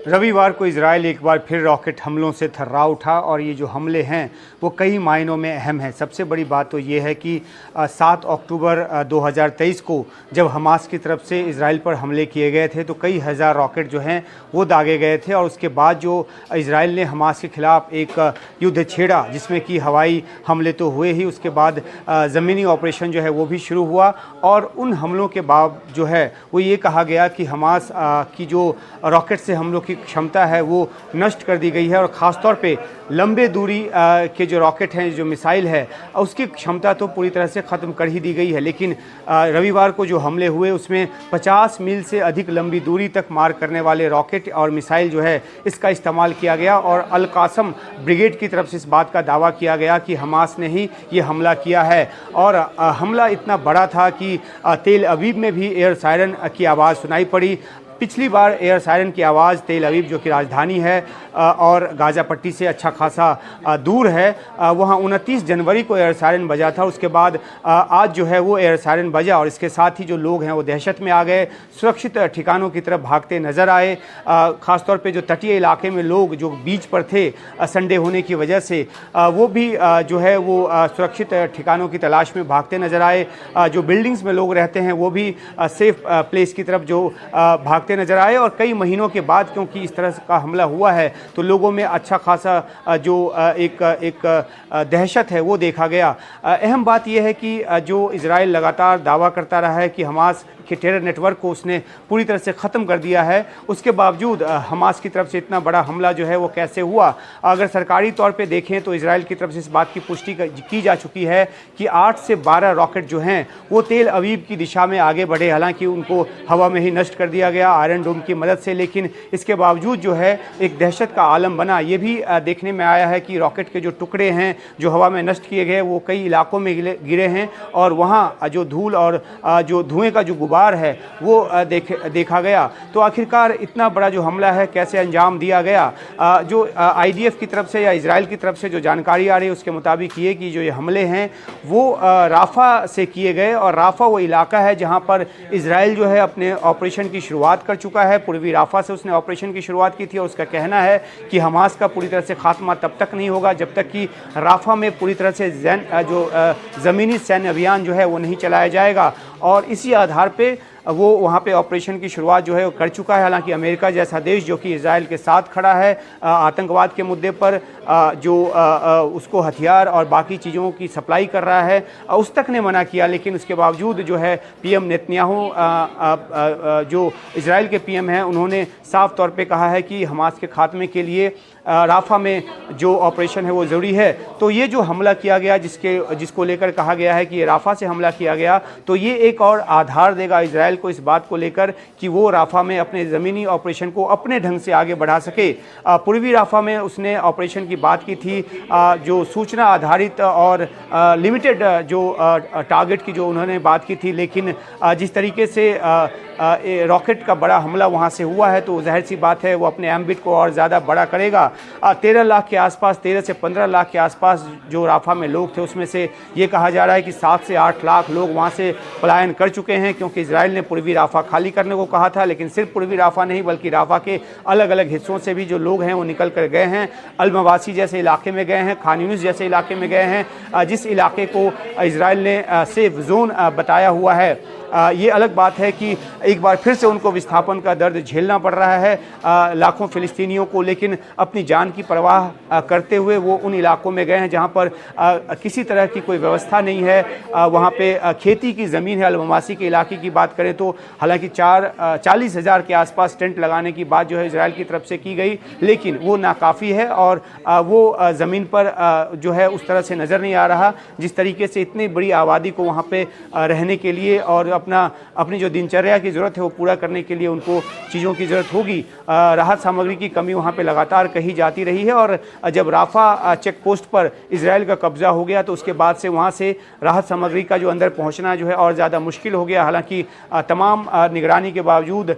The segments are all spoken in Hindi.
रविवार को इजराइल एक बार फिर रॉकेट हमलों से थर्रा उठा और ये जो हमले हैं वो कई मायनों में अहम हैं। सबसे बड़ी बात तो ये है कि 7 अक्टूबर 2023 को जब हमास की तरफ से इजराइल पर हमले किए गए थे तो कई हज़ार रॉकेट जो हैं वो दागे गए थे और उसके बाद जो इजराइल ने हमास के ख़िलाफ़ एक युद्ध छेड़ा जिसमें कि हवाई हमले तो हुए ही, उसके बाद ज़मीनी ऑपरेशन जो है वो भी शुरू हुआ और उन हमलों के बाद जो है वो ये कहा गया कि हमास की जो रॉकेट से हमलों की क्षमता है वो नष्ट कर दी गई है और ख़ास तौर पे लंबे दूरी के जो रॉकेट हैं, जो मिसाइल है, उसकी क्षमता तो पूरी तरह से ख़त्म कर ही दी गई है। लेकिन रविवार को जो हमले हुए उसमें 50 मील से अधिक लंबी दूरी तक मार करने वाले रॉकेट और मिसाइल जो है इसका इस्तेमाल किया गया और अल कासम ब्रिगेड की तरफ से इस बात का दावा किया गया कि हमास ने ही ये हमला किया है। और हमला इतना बड़ा था कि तेल अवीव में भी एयर सायरन की आवाज़ सुनाई पड़ी। पिछली बार एयर सायरन की आवाज़ तेल अवीव जो कि राजधानी है और गाज़ा पट्टी से अच्छा खासा दूर है, वहाँ 29 जनवरी को एयर सायरन बजा था। उसके बाद आज जो है वो एयर सायरन बजा और इसके साथ ही जो लोग हैं वो दहशत में आ गए, सुरक्षित ठिकानों की तरफ भागते नज़र आए। ख़ास तौर पे जो तटीय इलाके में लोग जो बीच पर थे संडे होने की वजह से वो भी जो है वो सुरक्षित ठिकानों की तलाश में भागते नज़र आए। जो बिल्डिंग्स में लोग रहते हैं वो भी सेफ़ प्लेस की तरफ जो भागते नजर आए और कई महीनों के बाद क्योंकि इस तरह का हमला हुआ है तो लोगों में अच्छा खासा जो एक दहशत है वो देखा गया। अहम बात यह है कि जो इजराइल लगातार दावा करता रहा है कि हमास के टेरर नेटवर्क को उसने पूरी तरह से ख़त्म कर दिया है, उसके बावजूद हमास की तरफ से इतना बड़ा हमला जो है वो कैसे हुआ। अगर सरकारी तौर पे देखें तो इजराइल की तरफ से इस बात की पुष्टि की जा चुकी है कि 8 से 12 रॉकेट जो हैं वो तेल अवीव की दिशा में आगे बढ़े, हालांकि उनको हवा में ही नष्ट कर दिया गया आयरन डोम की मदद से, लेकिन इसके बावजूद जो है एक दहशत का आलम बना। ये भी देखने में आया है कि रॉकेट के जो टुकड़े हैं जो हवा में नष्ट किए गए वो कई इलाकों में गिरे हैं और वहाँ जो धूल और जो धुएँ का जो गुबार है वो देखा गया। तो आखिरकार इतना बड़ा जो हमला है कैसे अंजाम दिया गया। जो आईडीएफ की तरफ से या इजराइल की तरफ से जो जानकारी आ रही है उसके मुताबिक ये कि जो ये हमले हैं वो राफा से किए गए और राफा वो इलाका है जहाँ पर इजराइल जो है अपने ऑपरेशन की शुरुआत कर चुका है। पूर्वी राफा से उसने ऑपरेशन की शुरुआत की थी और उसका कहना है कि हमास का पूरी तरह से खात्मा तब तक नहीं होगा जब तक कि राफा में पूरी तरह से जो ज़मीनी सैन्य अभियान जो है वो नहीं चलाया जाएगा। और इसी आधार पे वो वहाँ पे ऑपरेशन की शुरुआत जो है वो कर चुका है। हालांकि अमेरिका जैसा देश जो कि इजराइल के साथ खड़ा है आतंकवाद के मुद्दे पर, जो उसको हथियार और बाकी चीज़ों की सप्लाई कर रहा है, उस तक ने मना किया। लेकिन उसके बावजूद जो है पीएम नेतन्याहू जो इजराइल के पीएम हैं उन्होंने साफ तौर पे कहा है कि हमास के खात्मे के लिए राफा में जो ऑपरेशन है वो ज़रूरी है। तो ये जो हमला किया गया जिसको लेकर कहा गया है कि ये राफा से हमला किया गया, तो ये एक और आधार देगा इजराइल को इस बात को लेकर कि वो राफा में अपने ज़मीनी ऑपरेशन को अपने ढंग से आगे बढ़ा सके। पूर्वी राफा में उसने ऑपरेशन की बात की थी, जो सूचना आधारित और लिमिटेड जो टारगेट की जो उन्होंने बात की थी, लेकिन जिस तरीके से रॉकेट का बड़ा हमला वहाँ से हुआ है तो जाहिर सी बात है वो अपने एम्बिट को और ज़्यादा बड़ा करेगा। 13 लाख के आसपास, 13 से 15 लाख के आसपास जो राफा में लोग थे उसमें से ये कहा जा रहा है कि 7 से 8 लाख लोग वहाँ से पलायन कर चुके हैं, क्योंकि इजराइल ने पूर्वी राफा खाली करने को कहा था। लेकिन सिर्फ पूर्वी राफा नहीं बल्कि राफा के अलग अलग हिस्सों से भी जो लोग हैं वो निकल कर गए हैं। अल मवासी जैसे इलाके में गए हैं, खान यूनिस जैसे इलाके में गए हैं, जिस इलाके को इजराइल ने सेफ जोन बताया हुआ है। ये अलग बात है कि एक बार फिर से उनको विस्थापन का दर्द झेलना पड़ रहा है लाखों फ़िलिस्तीनियों को, लेकिन अपनी जान की परवाह करते हुए वो उन इलाकों में गए हैं जहां पर किसी तरह की कोई व्यवस्था नहीं है। वहां पे खेती की ज़मीन है। अल-मवासी के इलाके की बात करें तो हालांकि 40,000 के आसपास टेंट लगाने की बात जो है इजराइल की तरफ से की गई, लेकिन वो नाकाफ़ी है और वो ज़मीन पर जो है उस तरह से नज़र नहीं आ रहा जिस तरीके से इतनी बड़ी आबादी को वहाँ पर रहने के लिए और अपनी जो दिनचर्या की ज़रूरत है वो पूरा करने के लिए उनको चीज़ों की ज़रूरत होगी। राहत सामग्री की कमी वहाँ पे लगातार कही जाती रही है और जब राफा चेक पोस्ट पर इजराइल का कब्ज़ा हो गया तो उसके बाद से वहाँ से राहत सामग्री का जो अंदर पहुँचना जो है और ज़्यादा मुश्किल हो गया। हालांकि तमाम निगरानी के बावजूद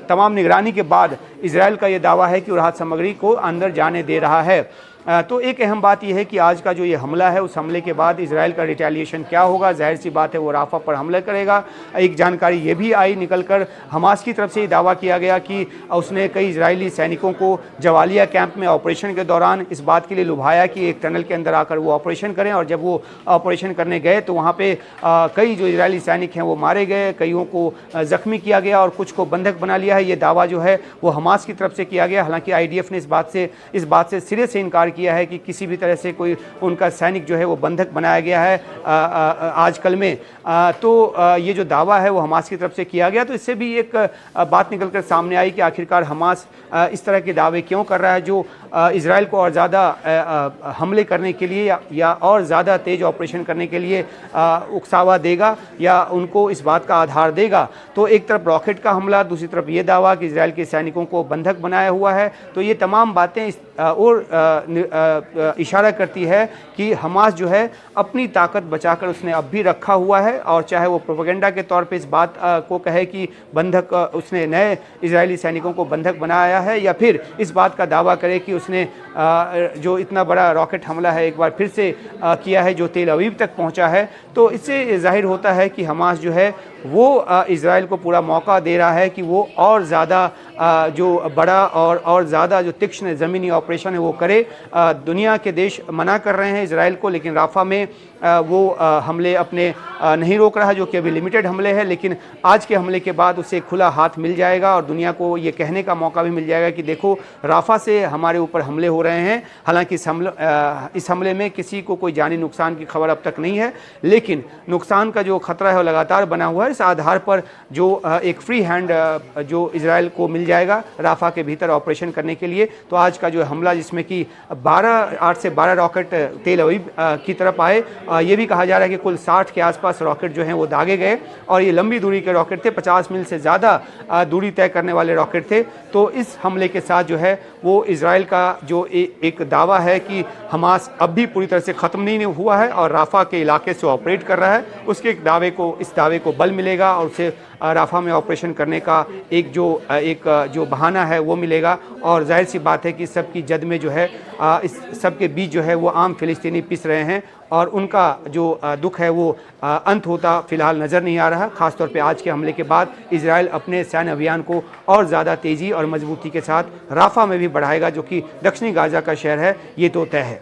तमाम निगरानी के बाद इजराइल का ये दावा है कि राहत सामग्री को अंदर जाने दे रहा है। तो एक अहम बात यह है कि आज का जो ये हमला है, उस हमले के बाद इजराइल का रिटेलिएशन क्या होगा। जाहिर सी बात है वो राफा पर हमला करेगा। एक जानकारी ये भी आई निकलकर, हमास की तरफ से ये दावा किया गया कि उसने कई इजरायली सैनिकों को जवालिया कैंप में ऑपरेशन के दौरान इस बात के लिए लुभाया कि एक टनल के अंदर आकर वो ऑपरेशन करें, और जब वो ऑपरेशन करने गए तो वहाँ पे कई जो इजरायली सैनिक हैं वो मारे गए, कईयों को ज़ख्मी किया गया और कुछ को बंधक बना लिया है। ये दावा जो है वो हमास की तरफ से किया गया। हालांकि आईडीएफ ने इस बात से सिरे से इनकार किया है कि किसी भी तरह से कोई उनका सैनिक जो है वो बंधक बनाया गया है आजकल में। तो ये जो दावा है वो हमास की तरफ से किया गया। तो इससे भी एक बात निकलकर सामने आई कि आखिरकार हमास इस तरह के दावे क्यों कर रहा है, जो इजराइल को और ज़्यादा हमले करने के लिए या और ज़्यादा तेज़ ऑपरेशन करने के लिए उकसावा देगा या उनको इस बात का आधार देगा। तो एक तरफ रॉकेट का हमला, दूसरी तरफ ये दावा कि इजराइल के सैनिकों को बंधक बनाया हुआ है। तो ये तमाम बातें और इशारा करती है कि हमास जो है अपनी ताकत बचाकर उसने अब भी रखा हुआ है, और चाहे वो प्रोपेगेंडा के तौर पे इस बात को कहे कि बंधक उसने नए इजरायली सैनिकों को बंधक बनाया है, या फिर इस बात का दावा करे कि उसने जो इतना बड़ा रॉकेट हमला है एक बार फिर से किया है जो तेल अवीव तक पहुंचा है। तो इससे जाहिर होता है कि हमास जो है वो इजराइल को पूरा मौका दे रहा है कि वो और ज़्यादा जो बड़ा और ज़्यादा जो तीक्ष्ण ज़मीनी ऑपरेशन है वो करे। दुनिया के देश मना कर रहे हैं इजराइल को, लेकिन राफा में वो हमले अपने नहीं रोक रहा, जो कि अभी लिमिटेड हमले हैं। लेकिन आज के हमले के बाद उसे खुला हाथ मिल जाएगा और दुनिया को ये कहने का मौका भी मिल जाएगा कि देखो राफा से हमारे ऊपर हमले हो रहे हैं। हालांकि इस हमले में किसी को कोई जानी नुकसान की खबर अब तक नहीं है, लेकिन नुकसान का जो खतरा है वो लगातार बना हुआ है। इस आधार पर जो एक फ्री हैंड जो इजराइल को मिल जाएगा राफा के भीतर ऑपरेशन करने के लिए, तो आज का जो हमला जिसमें कि 8 से 12 रॉकेट तेल अवीव की तरफ आए, ये भी कहा जा रहा है कि कुल 60 के आसपास रॉकेट जो हैं वो दागे गए, और ये लंबी दूरी के रॉकेट थे, 50 मील से ज़्यादा दूरी तय करने वाले रॉकेट थे। तो इस हमले के साथ जो है वो इजराइल का जो एक दावा है कि हमास अब भी पूरी तरह से ख़त्म नहीं हुआ है और राफा के इलाके से ऑपरेट कर रहा है, उसके इस दावे को बल मिलेगा और उसे राफा में ऑपरेशन करने का एक जो बहाना है वो मिलेगा। और जाहिर सी बात है कि सबकी जद में जो है इस सब के बीच जो है वो आम फ़िलिस्तीनी पिस रहे हैं, और उनका जो दुख है वो अंत होता फ़िलहाल नज़र नहीं आ रहा। ख़ासतौर पे आज के हमले के बाद इजराइल अपने सैन्य अभियान को और ज़्यादा तेज़ी और मजबूती के साथ राफा में भी बढ़ाएगा, जो कि दक्षिणी गाज़ा का शहर है, ये तो तय है।